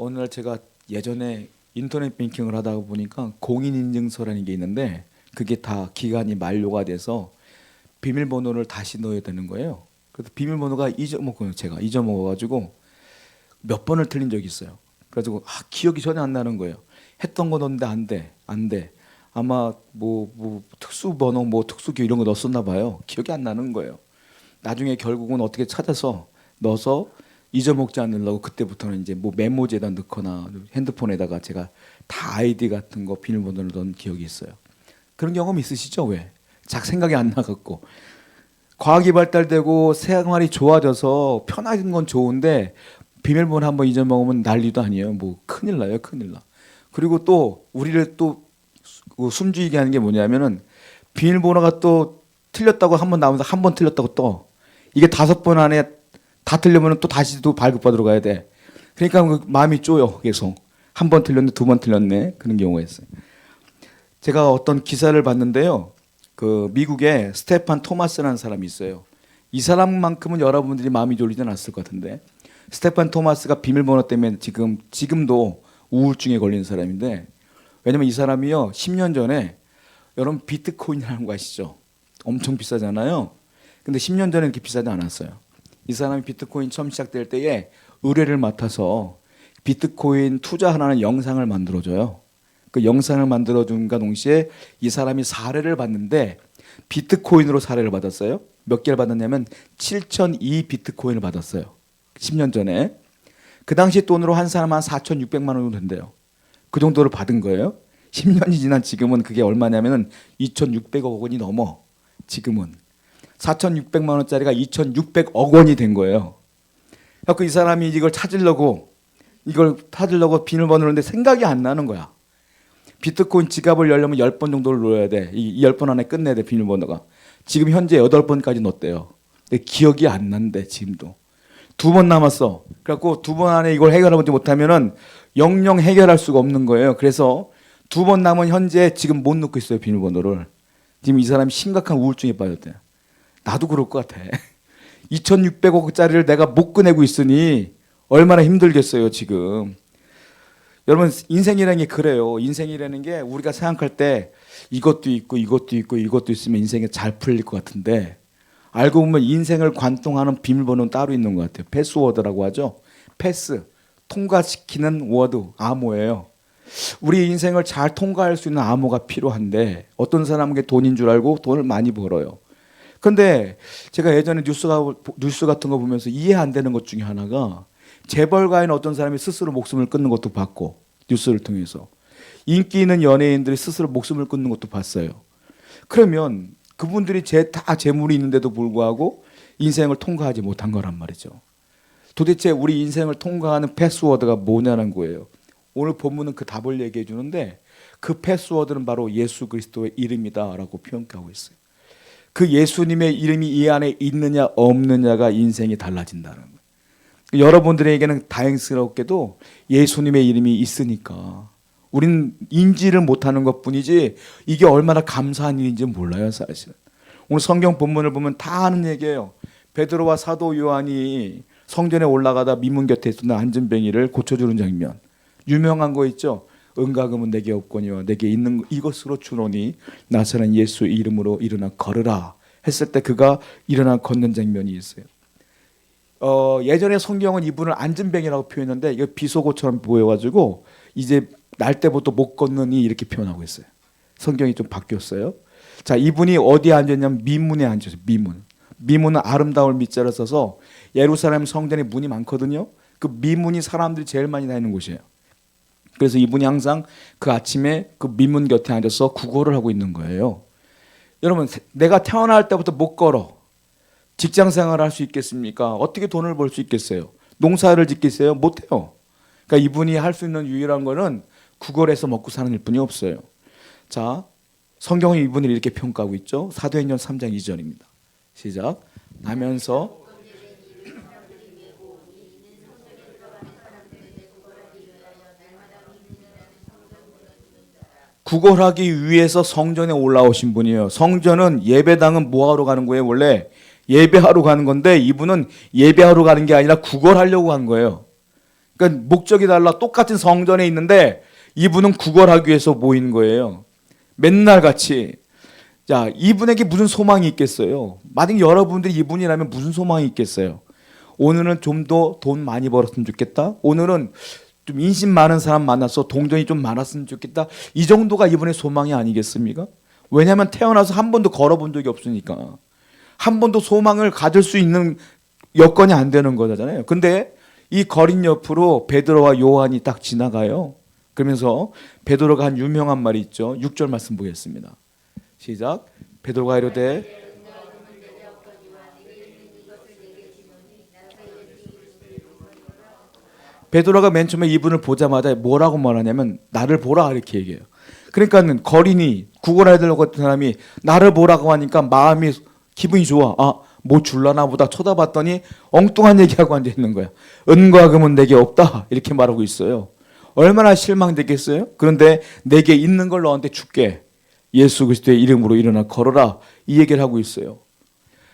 어느 날 제가 예전에 인터넷 뱅킹을 하다 보니까 공인인증서라는 게 있는데 그게 다 기간이 만료가 돼서 비밀번호를 다시 넣어야 되는 거예요. 그래서 비밀번호가 제가 잊어먹어가지고 몇 번을 틀린 적이 있어요. 그래가지고 기억이 전혀 안 나는 거예요. 했던 거 넣었는데 안 돼. 아마 뭐 특수번호 특수기 이런 거 넣었었나 봐요. 기억이 안 나는 거예요. 나중에 결국은 어떻게 찾아서 넣어서 잊어먹지 않으려고 그때부터는 이제 뭐 메모지에다 넣거나 핸드폰에다가 제가 다 아이디 같은 거 비밀번호를 넣은 기억이 있어요. 그런 경험 있으시죠? 왜? 생각이 안 나갖고 과학이 발달되고 생활이 좋아져서 편한 건 좋은데 비밀번호 한번 잊어먹으면 난리도 아니에요. 뭐 큰일 나요, 큰일 나. 그리고 또 우리를 또 숨죽이게 하는 게 뭐냐면은 비밀번호가 또 틀렸다고 한번 나오면서 한 번 틀렸다고 또 이게 5번 안에 다 틀리면 또 다시 또 발급받으러 가야 돼. 그러니까 마음이 쪼여 계속. 한 번 틀렸네, 2번 틀렸네 그런 경우가 있어요. 제가 어떤 기사를 봤는데요. 그 미국에 스테판 토마스라는 사람이 있어요. 이 사람만큼은 여러분들이 마음이 졸리지 않았을 것 같은데 스테판 토마스가 비밀번호 때문에 지금도 우울증에 걸린 사람인데 왜냐면 이 사람이요 10년 전에 여러분 비트코인이라는 거 아시죠? 엄청 비싸잖아요. 근데 10년 전에 이렇게 비싸지 않았어요. 이 사람이 비트코인 처음 시작될 때에 의뢰를 맡아서 비트코인 투자하라는 영상을 만들어줘요. 그 영상을 만들어준과 동시에 이 사람이 사례를 받는데 비트코인으로 사례를 받았어요. 몇 개를 받았냐면 7,002 비트코인을 받았어요. 10년 전에. 그 당시 돈으로 한 사람 한 4,600만 원 정도 된대요. 그 정도를 받은 거예요. 10년이 지난 지금은 그게 얼마냐면은 2,600억 원이 넘어. 지금은 4,600만 원짜리가 2,600억 원이 된 거예요. 그래서 이 사람이 이걸 찾으려고 비밀번호를 넣는데 생각이 안 나는 거야. 비트코인 지갑을 열려면 10번 정도를 넣어야 돼. 이 10번 안에 끝내야 돼, 비밀번호가. 지금 현재 8번까지 넣었대요. 근데 기억이 안 난대, 지금도. 2번 남았어. 그래갖고 2번 안에 이걸 해결하지 못하면은 영영 해결할 수가 없는 거예요. 그래서 2번 남은 현재 지금 못 넣고 있어요, 비밀번호를. 지금 이 사람이 심각한 우울증에 빠졌대. 나도 그럴 것 같아. 2,600억짜리를 내가 못 꺼내고 있으니 얼마나 힘들겠어요, 지금. 여러분, 인생이라는 게 그래요. 인생이라는 게 우리가 생각할 때 이것도 있고 이것도 있고 이것도 있으면 인생이 잘 풀릴 것 같은데 알고 보면 인생을 관통하는 비밀번호는 따로 있는 것 같아요. 패스워드라고 하죠. 패스, 통과시키는 워드, 암호예요. 우리 인생을 잘 통과할 수 있는 암호가 필요한데 어떤 사람에게 돈인 줄 알고 돈을 많이 벌어요. 근데 제가 예전에 뉴스 같은 거 보면서 이해 안 되는 것 중에 하나가 재벌가인 어떤 사람이 스스로 목숨을 끊는 것도 봤고 뉴스를 통해서 인기 있는 연예인들이 스스로 목숨을 끊는 것도 봤어요. 그러면 그분들이 다 재물이 있는데도 불구하고 인생을 통과하지 못한 거란 말이죠. 도대체 우리 인생을 통과하는 패스워드가 뭐냐는 거예요. 오늘 본문은 그 답을 얘기해 주는데 그 패스워드는 바로 예수 그리스도의 이름이다라고 표현하고 있어요. 그 예수님의 이름이 이 안에 있느냐 없느냐가 인생이 달라진다는 거예요. 여러분들에게는 다행스럽게도 예수님의 이름이 있으니까 우리는 인지를 못하는 것뿐이지 이게 얼마나 감사한 일인지 몰라요, 사실. 오늘 성경 본문을 보면 다 하는 얘기예요. 베드로와 사도 요한이 성전에 올라가다 민문 곁에 있었던 안전뱅이를 고쳐주는 장면. 유명한 거 있죠. 은가금은 내게 없거니와 내게 있는 이것으로 주노니 나사렛 예수 이름으로 일어나 걸으라 했을 때 그가 일어나 걷는 장면이 있어요. 예전에 성경은 이분을 안전뱅이라고 표현했는데 이거 비속어처럼 보여가지고 이제 날 때부터 못 걷느니 이렇게 표현하고 있어요. 성경이 좀 바뀌었어요. 자, 이분이 어디에 앉았냐면 미문에 앉았어요. 미문은 아름다울 미자를 써서 예루살렘 성전에 문이 많거든요. 그 미문이 사람들이 제일 많이 다니는 곳이에요. 그래서 이분이 항상 그 아침에 그 미문 곁에 앉아서 구걸을 하고 있는 거예요. 여러분, 내가 태어날 때부터 못 걸어. 직장 생활을 할 수 있겠습니까? 어떻게 돈을 벌 수 있겠어요? 농사를 짓겠어요? 못해요. 그러니까 이분이 할 수 있는 유일한 거는 구걸해서 먹고 사는 일뿐이 없어요. 자, 성경은 이분을 이렇게 평가하고 있죠. 사도행전 3장 2절입니다. 시작. 나면서 구걸하기 위해서 성전에 올라오신 분이에요. 성전은 예배당은 뭐하러 가는 거예요? 원래 예배하러 가는 건데 이분은 예배하러 가는 게 아니라 구걸하려고 한 거예요. 그러니까 목적이 달라 똑같은 성전에 있는데 이분은 구걸하기 위해서 모인 거예요. 맨날 같이. 자, 이분에게 무슨 소망이 있겠어요? 만약 여러분들이 이분이라면 무슨 소망이 있겠어요? 오늘은 좀 더 돈 많이 벌었으면 좋겠다. 오늘은 좀 인심 많은 사람 만나서 동전이 좀 많았으면 좋겠다. 이 정도가 이분의 소망이 아니겠습니까? 왜냐하면 태어나서 한 번도 걸어본 적이 없으니까. 한 번도 소망을 가질 수 있는 여건이 안 되는 거잖아요. 근데 이 거린 옆으로 베드로와 요한이 딱 지나가요. 그러면서 베드로가 한 유명한 말이 있죠. 6절 말씀 보겠습니다. 시작. 베드로가 이르되 베드로가 맨 처음에 이분을 보자마자 뭐라고 말하냐면 나를 보라 이렇게 얘기해요. 그러니까는 거린이 구걸해야 되려고 했던 사람이 나를 보라고 하니까 마음이 기분이 좋아. 아, 뭐 줄라나 보다 쳐다봤더니 엉뚱한 얘기하고 앉아 있는 거야. 은과 금은 내게 없다 이렇게 말하고 있어요. 얼마나 실망되겠어요? 그런데 내게 있는 걸 너한테 줄게. 예수 그리스도의 이름으로 일어나 걸어라 이 얘기를 하고 있어요.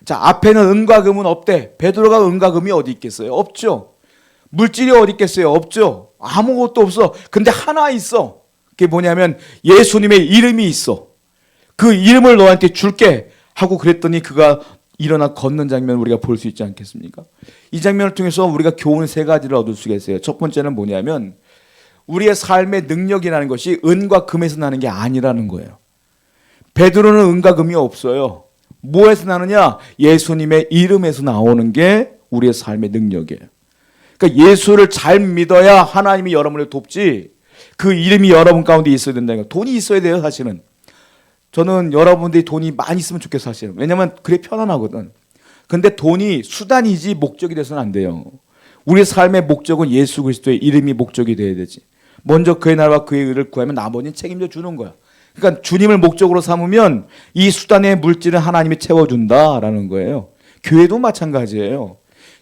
자, 앞에는 은과 금은 없대. 베드로가 은과 금이 어디 있겠어요? 없죠. 물질이 어디 있겠어요? 없죠. 아무것도 없어. 근데 하나 있어. 그게 뭐냐면 예수님의 이름이 있어. 그 이름을 너한테 줄게 하고 그랬더니 그가 일어나 걷는 장면을 우리가 볼 수 있지 않겠습니까? 이 장면을 통해서 우리가 교훈 세 가지를 얻을 수가 있어요. 첫 번째는 뭐냐면 우리의 삶의 능력이라는 것이 은과 금에서 나는 게 아니라는 거예요. 베드로는 은과 금이 없어요. 뭐에서 나느냐? 예수님의 이름에서 나오는 게 우리의 삶의 능력이에요. 그러니까 예수를 잘 믿어야 하나님이 여러분을 돕지 그 이름이 여러분 가운데 있어야 된다는 거예요. 돈이 있어야 돼요, 사실은. 저는 여러분들이 돈이 많이 있으면 좋겠어요, 사실은. 왜냐면 그래 편안하거든. 근데 돈이 수단이지 목적이 돼서는 안 돼요. 우리의 삶의 목적은 예수 그리스도의 이름이 목적이 돼야 되지. 먼저 그의 나라와 그의 의를 구하면 나머지는 책임져 주는 거야. 그러니까 주님을 목적으로 삼으면 이 수단의 물질은 하나님이 채워준다라는 거예요. 교회도 마찬가지예요.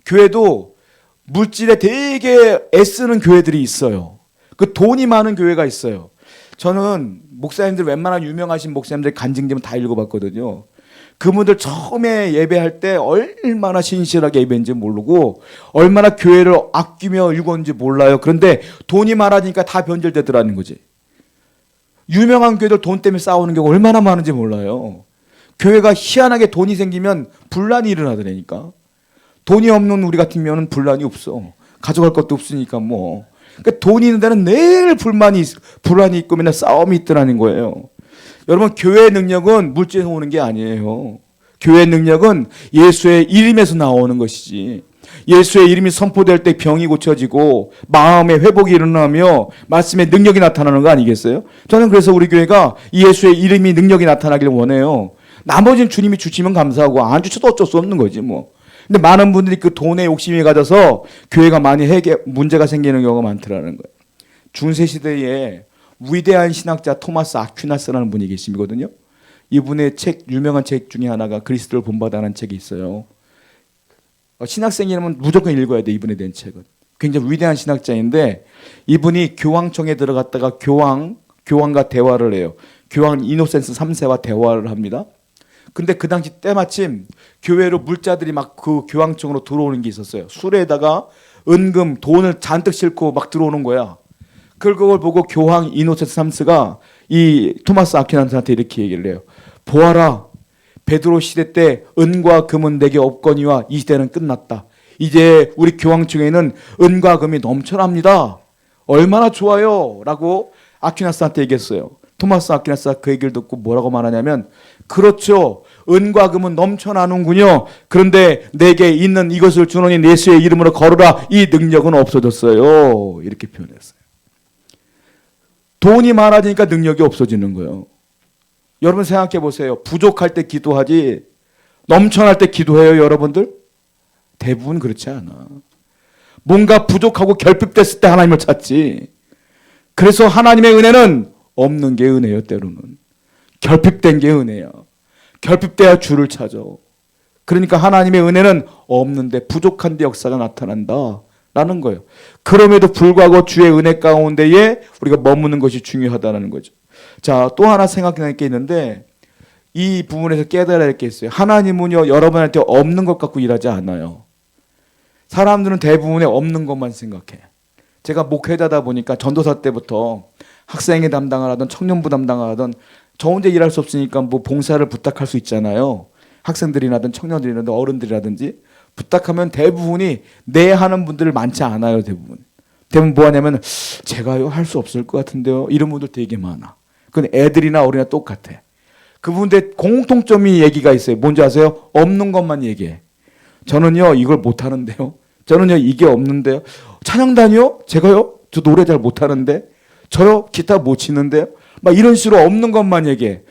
교회도 물질에 되게 애쓰는 교회들이 있어요. 그 돈이 많은 교회가 있어요. 저는 목사님들 웬만한 유명하신 목사님들 간증집은 다 읽어봤거든요. 그분들 처음에 예배할 때 얼마나 신실하게 예배인지 모르고 얼마나 교회를 아끼며 읽었는지 몰라요. 그런데 돈이 많아지니까 다 변절되더라는 거지. 유명한 교회들 돈 때문에 싸우는 경우 얼마나 많은지 몰라요. 교회가 희한하게 돈이 생기면 분란이 일어나더라니까. 돈이 없는 우리 같으면 분란이 없어. 가져갈 것도 없으니까 뭐. 그러니까 돈이 있는 데는 늘 불안이 있고 맨날 싸움이 있더라는 거예요. 여러분, 교회의 능력은 물질에서 오는 게 아니에요. 교회의 능력은 예수의 이름에서 나오는 것이지. 예수의 이름이 선포될 때 병이 고쳐지고 마음의 회복이 일어나며 말씀의 능력이 나타나는 거 아니겠어요? 저는 그래서 우리 교회가 예수의 이름이 능력이 나타나기를 원해요. 나머지는 주님이 주시면 감사하고 안 주셔도 어쩔 수 없는 거지 뭐. 근데 많은 분들이 그 돈에 욕심이 가져서 교회가 많이 문제가 생기는 경우가 많더라는 거예요. 중세 시대에 위대한 신학자 토마스 아퀴나스라는 분이 계시거든요. 이분의 유명한 책 중에 하나가 그리스도를 본받아라는 책이 있어요. 신학생이라면 무조건 읽어야 돼, 이분에 대한 책은. 굉장히 위대한 신학자인데 이분이 교황청에 들어갔다가 교황과 대화를 해요. 교황 이노센스 3세와 대화를 합니다. 근데 그 당시 때마침 교회로 물자들이 막 그 교황청으로 들어오는 게 있었어요. 술에다가 은금, 돈을 잔뜩 싣고 막 들어오는 거야. 그걸 보고 교황 이노센스 3세가 이 토마스 아퀴나스한테 이렇게 얘기를 해요. 보아라, 베드로 시대 때 은과 금은 내게 없거니와 이 시대는 끝났다. 이제 우리 교황청에는 은과 금이 넘쳐납니다. 얼마나 좋아요 라고 아퀴나스한테 얘기했어요. 토마스 아퀴나스가 그 얘기를 듣고 뭐라고 말하냐면 그렇죠. 은과 금은 넘쳐나는군요. 그런데 내게 있는 이것을 주노니 예수의 이름으로 걸어라. 이 능력은 없어졌어요. 이렇게 표현했어요. 돈이 많아지니까 능력이 없어지는 거예요. 여러분 생각해 보세요. 부족할 때 기도하지 넘쳐날 때 기도해요, 여러분들? 대부분 그렇지 않아. 뭔가 부족하고 결핍됐을 때 하나님을 찾지. 그래서 하나님의 은혜는 없는 게 은혜예요, 때로는. 결핍된 게 은혜야. 결핍돼야 주를 찾아. 그러니까 하나님의 은혜는 없는데 부족한데 역사가 나타난다 라는 거예요. 그럼에도 불구하고 주의 은혜 가운데에 우리가 머무는 것이 중요하다는 거죠. 자, 또 하나 생각날 게 있는데 이 부분에서 깨달아야 할 게 있어요. 하나님은요, 여러분한테 없는 것 갖고 일하지 않아요. 사람들은 대부분의 없는 것만 생각해. 제가 목회자다 보니까 전도사 때부터 학생회 담당을 하든 청년부 담당을 하든 저 혼자 일할 수 없으니까 뭐 봉사를 부탁할 수 있잖아요. 학생들이라든 청년들이라든 어른들이라든지 부탁하면 대부분이 네 하는 분들 많지 않아요. 대부분 뭐 하냐면 제가요 할 수 없을 것 같은데요. 이런 분들 되게 많아. 그건 애들이나 어린이나 똑같아. 그분들 공통점이 얘기가 있어요. 뭔지 아세요? 없는 것만 얘기해. 저는요 이걸 못하는데요. 저는요 이게 없는데요. 찬양단이요? 제가요? 저 노래 잘 못하는데. 저요? 기타 못 치는데요. 막 이런 식으로 없는 것만 얘기해.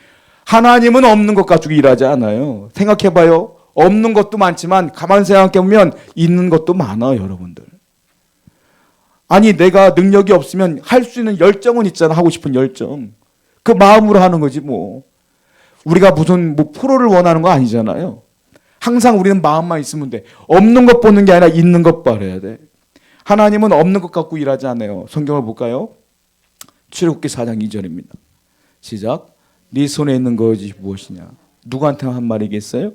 하나님은 없는 것 가지고 일하지 않아요. 생각해봐요. 없는 것도 많지만 가만 생각해보면 있는 것도 많아요. 여러분들. 아니 내가 능력이 없으면 할 수 있는 열정은 있잖아. 하고 싶은 열정. 그 마음으로 하는 거지 뭐. 우리가 무슨 뭐 프로를 원하는 거 아니잖아요. 항상 우리는 마음만 있으면 돼. 없는 것 보는 게 아니라 있는 것 바라야 돼. 하나님은 없는 것 갖고 일하지 않아요. 성경을 볼까요? 출애굽기 4장 2절입니다. 시작. 네 손에 있는 것이 무엇이냐? 누구한테 한 말이겠어요?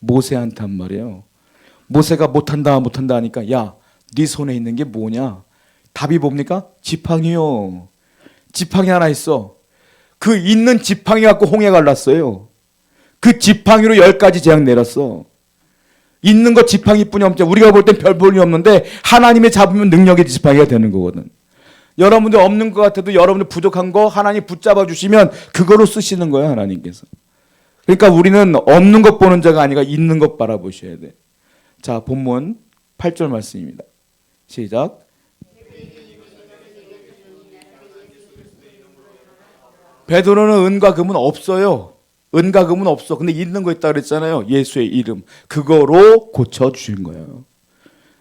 모세한테 한 말이에요. 모세가 못한다 하니까 야, 네 손에 있는 게 뭐냐? 답이 뭡니까? 지팡이요. 지팡이 하나 있어. 그 있는 지팡이 갖고 홍해가 갈랐어요. 그 지팡이로 10가지 재앙 내렸어. 있는 것 지팡이뿐이 없죠. 우리가 볼 땐 별 볼이 없는데 하나님이 잡으면 능력의 지팡이가 되는 거거든. 여러분들 없는 것 같아도 여러분들 부족한 거 하나님 붙잡아 주시면 그거로 쓰시는 거예요. 하나님께서. 그러니까 우리는 없는 것 보는 자가 아니라 있는 것 바라보셔야 돼. 자, 본문 8절 말씀입니다. 시작. 베드로는 은과 금은 없어요. 은과 금은 없어. 근데 있는 거 있다 그랬잖아요. 예수의 이름. 그거로 고쳐주신 거예요.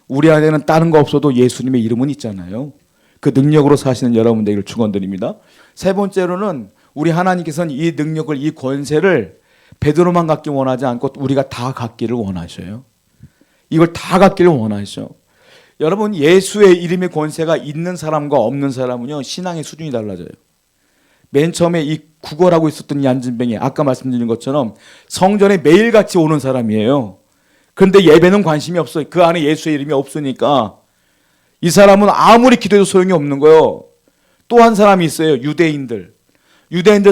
우리 안에는 다른 거 없어도 예수님의 이름은 있잖아요. 그 능력으로 사시는 여러분들에게 축원드립니다. 세 번째로는 우리 하나님께서는 이 능력을, 이 권세를 베드로만 갖기 원하지 않고 우리가 다 갖기를 원하셔요. 이걸 다 갖기를 원하셔. 여러분, 예수의 이름의 권세가 있는 사람과 없는 사람은요, 신앙의 수준이 달라져요. 맨 처음에 이 구걸하고 있었던 이 안진뱅이, 아까 말씀드린 것처럼 성전에 매일같이 오는 사람이에요. 그런데 예배는 관심이 없어요. 그 안에 예수의 이름이 없으니까 이 사람은 아무리 기도해도 소용이 없는 거예요. 또 한 사람이 있어요. 유대인들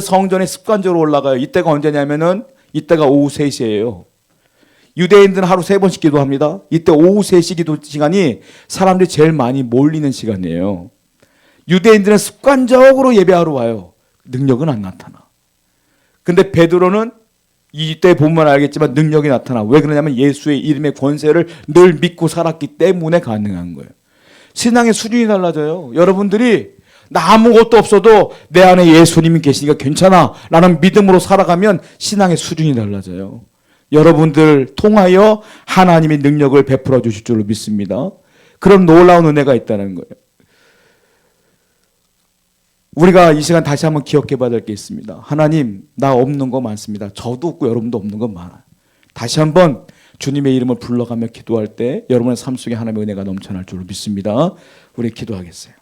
성전에 습관적으로 올라가요. 이때가 언제냐면은 이때가 오후 3시예요. 유대인들은 하루 3번씩 기도합니다. 이때 오후 3시 기도 시간이 사람들이 제일 많이 몰리는 시간이에요. 유대인들은 습관적으로 예배하러 와요. 능력은 안 나타나. 근데 베드로는 이때 보면 알겠지만 능력이 나타나. 왜 그러냐면 예수의 이름의 권세를 늘 믿고 살았기 때문에 가능한 거예요. 신앙의 수준이 달라져요. 여러분들이 나 아무것도 없어도 내 안에 예수님이 계시니까 괜찮아 라는 믿음으로 살아가면 신앙의 수준이 달라져요. 여러분들 통하여 하나님의 능력을 베풀어 주실 줄로 믿습니다. 그런 놀라운 은혜가 있다는 거예요. 우리가 이 시간 다시 한번 기억해 봐야 될 게 있습니다. 하나님, 나 없는 거 많습니다. 저도 없고 여러분도 없는 거 많아요. 다시 한번 주님의 이름을 불러가며 기도할 때 여러분의 삶 속에 하나님의 은혜가 넘쳐날 줄로 믿습니다. 우리 기도하겠어요.